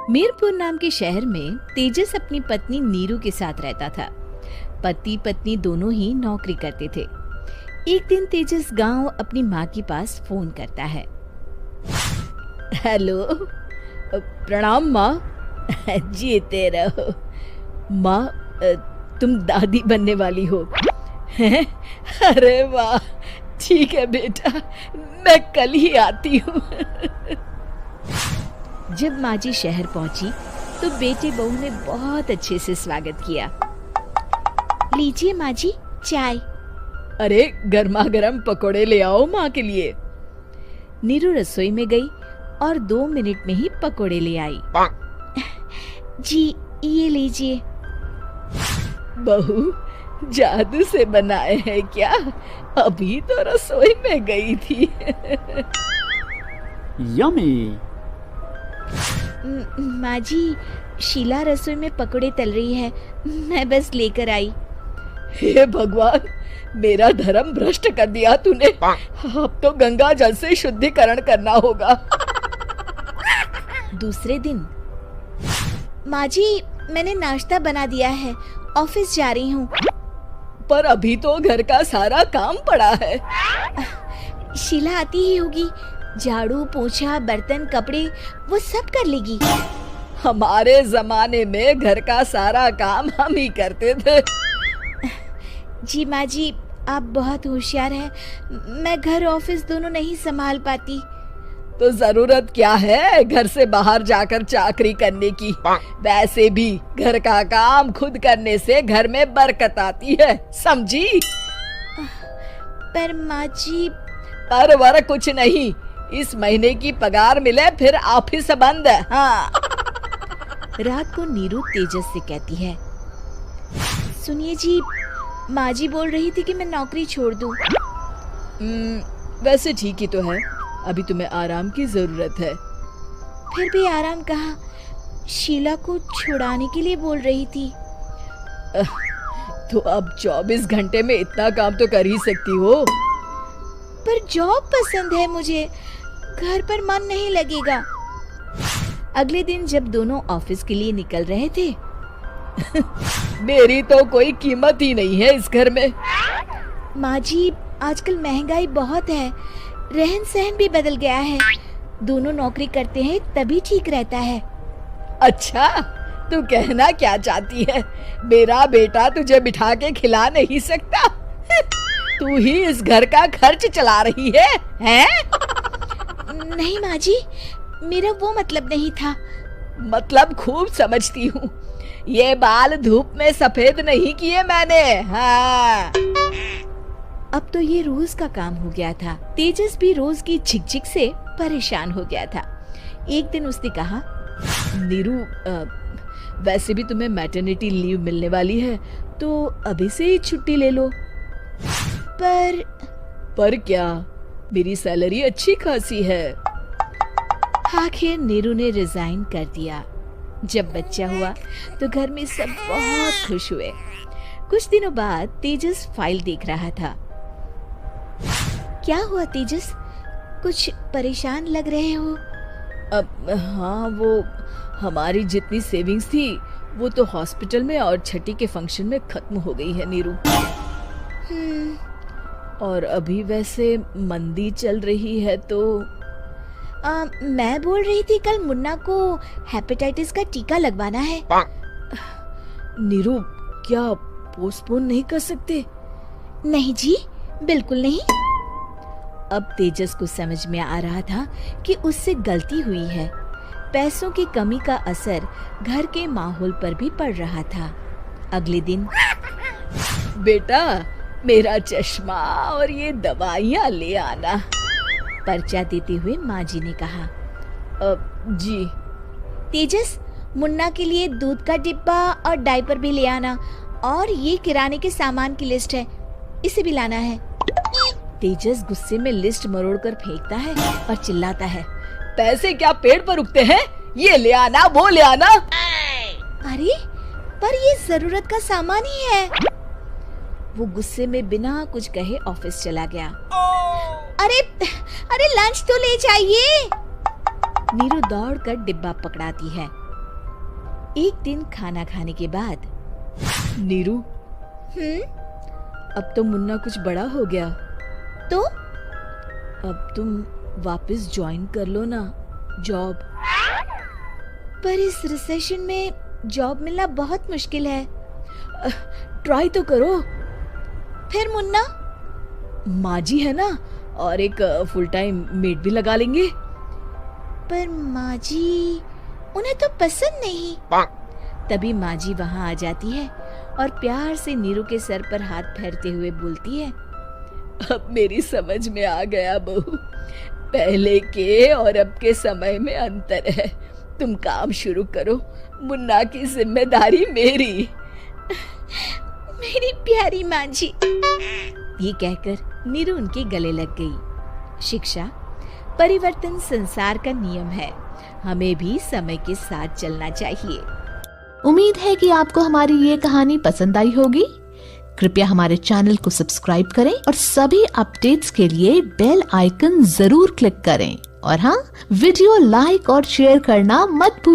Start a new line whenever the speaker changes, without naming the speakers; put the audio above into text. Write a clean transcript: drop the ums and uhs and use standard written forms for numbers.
मीरपुर नाम के शहर में तेजस अपनी पत्नी नीरू के साथ रहता था। पति पत्नी दोनों ही नौकरी करते थे। एक दिन तेजस गांव अपनी माँ के पास फोन करता है। हेलो, प्रणाम माँ। जीते रहो माँ, तुम दादी बनने वाली हो हैं? अरे वाह, ठीक है बेटा, मैं कल ही आती हूँ। जब माँ जी शहर पहुंची तो बेटे बहू ने बहुत अच्छे से स्वागत किया। लीजिए माँ जी, चाय। अरे गर्मा गर्म पकोड़े ले आओ माँ के लिए। नीरू रसोई में गई और 2 मिनट में ही पकोड़े ले आई। जी ये लीजिए। बहू, जादू से बनाए हैं क्या? अभी तो रसोई में गई थी।
यम्मी।
माँ जी, शीला रसोई में पकोड़े तल रही है, मैं बस लेकर आई। हे भगवान, मेरा धर्म भ्रष्ट कर दिया तूने। अब तो गंगा जल से शुद्धिकरण करना होगा। दूसरे दिन, माँ जी मैंने नाश्ता बना दिया है, ऑफिस जा रही हूँ। पर अभी तो घर का सारा काम पड़ा है। शीला आती ही होगी, झाड़ू पोछा बर्तन कपड़े वो सब कर लेगी। हमारे जमाने में घर का सारा काम हम ही करते थे। जी माँ जी, आप बहुत होशियार हैं, मैं घर ऑफिस दोनों नहीं संभाल पाती। तो जरूरत क्या है घर से बाहर जाकर चाकरी करने की? वैसे भी घर का काम खुद करने से घर में बरकत आती है, समझी? पर माँ जी। पर वर कुछ नहीं, इस महीने की पगार मिले फिर ऑफिस बंद है। हाँ। रात को नीरू तेजस से कहती है, सुनिए जी, माँ जी बोल रही थी कि मैं नौकरी छोड़ दूं। वैसे ठीक ही तो है, अभी तुम्हें आराम की जरूरत है। फिर भी आराम कहाँ, शीला को छुड़ाने के लिए बोल रही थी। तो अब 24 घंटे में इतना काम तो कर ही सकती हो। पर जॉब पसंद है मुझे, घर पर मन नहीं लगेगा। अगले दिन जब दोनों ऑफिस के लिए निकल रहे थे, मेरी तो कोई कीमत ही नहीं है इस घर में। माँ जी, आजकल महंगाई बहुत है, रहन सहन भी बदल गया है, दोनों नौकरी करते हैं तभी ठीक रहता है। अच्छा, तू कहना क्या चाहती है? मेरा बेटा तुझे बिठा के खिला नहीं सकता? तू ही इस घर का खर्च चला रही है, हैं? नहीं माँ जी, मेरा वो मतलब नहीं था। मतलब खूब समझती हूँ, ये बाल धूप में सफेद नहीं किए मैंने। हाँ। अब तो ये रोज का काम हो गया था। तेजस भी रोज की झिकझिक से परेशान हो गया था। एक दिन उसने कहा, नीरू, वैसे भी तुम्हें मैटरनिटी लीव मिलने वाली है, तो अभी से ही छुट्टी ले लो। पर क्या, मेरी सैलरी अच्छी खासी है। आखिर नीरू ने रिजाइन कर दिया। जब बच्चा हुआ तो घर में सब बहुत खुश हुए। कुछ दिनों बाद तेजस फाइल देख रहा था। क्या हुआ तेजस, कुछ परेशान लग रहे हो? हाँ, वो हमारी जितनी सेविंग्स थी वो तो हॉस्पिटल में और छठी के फंक्शन में खत्म हो गई है नीरू। और अभी वैसे मंदी चल रही है तो मैं बोल रही थी कल मुन्ना को हेपेटाइटिस का टीका लगवाना है। नीरू, क्या पोस्टपोन नहीं कर सकते? नहीं जी, बिल्कुल नहीं। अब तेजस को समझ में आ रहा था कि उससे गलती हुई है। पैसों की कमी का असर घर के माहौल पर भी पड़ रहा था। अगले दिन, बेटा मेरा चश्मा और ये दवाइयाँ ले आना, पर्चा देते हुए माँ जी ने कहा। जी। तेजस, मुन्ना के लिए दूध का डिब्बा और डायपर भी ले आना, और ये किराने के सामान की लिस्ट है, इसे भी लाना है। तेजस गुस्से में लिस्ट मरोड़कर फेंकता है और चिल्लाता है, पैसे क्या पेड़ पर उगते हैं? ये ले आना, वो ले आना। अरे पर ये जरूरत का सामान ही है। वो गुस्से में बिना कुछ कहे ऑफिस चला गया। अरे लंच तो ले जाइए। नीरू दौड़कर डिब्बा पकड़ाती है। एक दिन खाना खाने के बाद, नीरू, अब तो मुन्ना कुछ बड़ा हो गया, तो अब तुम वापस ज्वाइन कर लो ना जॉब। पर इस रिसेशन में जॉब मिलना बहुत मुश्किल है। ट्राई तो करो। फिर मुन्ना? माँ जी है ना, और एक फुल टाइम मेड भी लगा लेंगे। पर माँ जी, उन्हें तो पसंद नहीं। तभी माँ जी वहाँ आ जाती है और प्यार से नीरू के सर पर हाथ फेरते हुए बोलती है, अब मेरी समझ में आ गया बहू, पहले के और अब के समय में अंतर है। तुम काम शुरू करो, मुन्ना की जिम्मेदारी मेरी। मेरी प्यारी माँ जी। ये कहकर नीरू उनके गले लग गई। शिक्षा, परिवर्तन संसार का नियम है, हमें भी समय के साथ चलना चाहिए।
उम्मीद है कि आपको हमारी ये कहानी पसंद आई होगी। कृपया हमारे चैनल को सब्सक्राइब करें और सभी अपडेट्स के लिए बेल आइकन जरूर क्लिक करें। और हाँ, वीडियो लाइक और शेयर करना मत भूलिए।